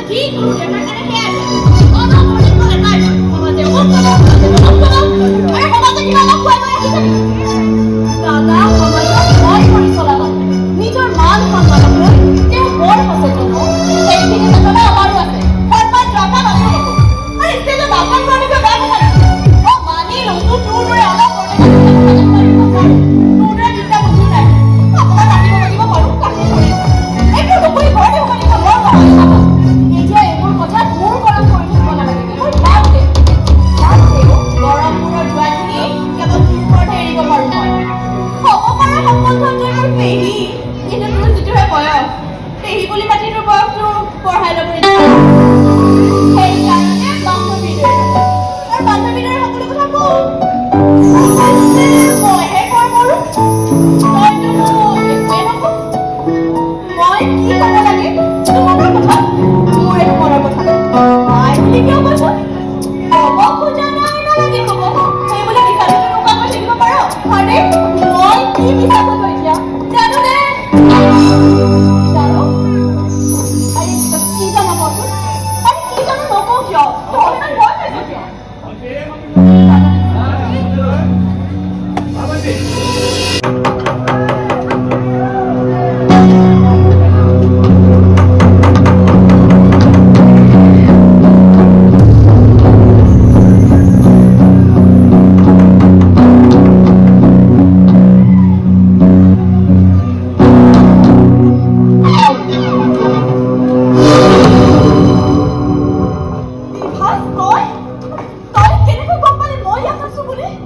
কি কৰোঁ দেউতাৰ কাৰণে সেয়াই অনবৰতে ক'লে নাই সমাজে আৰু সমাজে কিবা অলপ খুৱাই লৈ আহিছে দাদা সমাজত মই কৰি চলাবা নিজৰ মান সন্মানক লৈ তেওঁ বৰ সচেতন সেইখিনি চেতনা আমাৰো আছে সন্মান ৰখা মানুহ আৰে ষ্টেজত আপন কাৰণে কিয় বেয়া কথা মই মানি লৈছোঁ তোৰ দৰে অলপ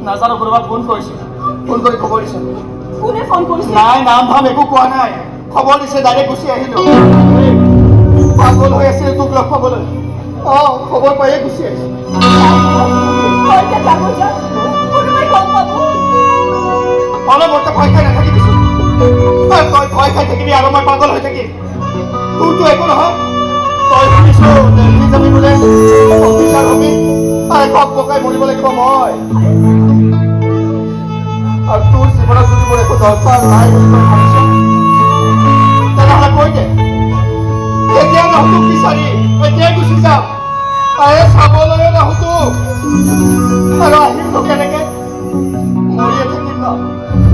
নাজানো কোনোবা ফোন কৰিছে ফোন কৰি খবৰ দিছে কোনে ফোন কৰিছে নাই নাম ধাম একো কোৱা নাই খবৰ দিছে ডাইৰেক্ট গুচি আহিলোঁ পাগল হৈ আছিল তোক লগ পাবলৈ খবৰ পায়ে গুচি আহিছোঁ অলপ মতে ভয় খাই নাথাকিবিচোন তই ভয় খাই থাকিবি আৰু মই পাগল হৈ থাকিম তোৰতো একো নহয় তই শুনিছোঁ দিল্লী যাবি বোলে অফিচাৰ হবি কক পকাই মৰিব লাগিব মই আৰু তোৰ জীৱনত যদি মোৰ একো দৰকাৰ নাই বুলি তই ভাবিছ তেনেহ'লে কৈ দে এতিয়া নাহো তোক বিচাৰি এতিয়াই গুচি যাম চাবলৈ নাহো তোক আৰু আহিমনো কেনেকে মৰিয়ে থাকিম ন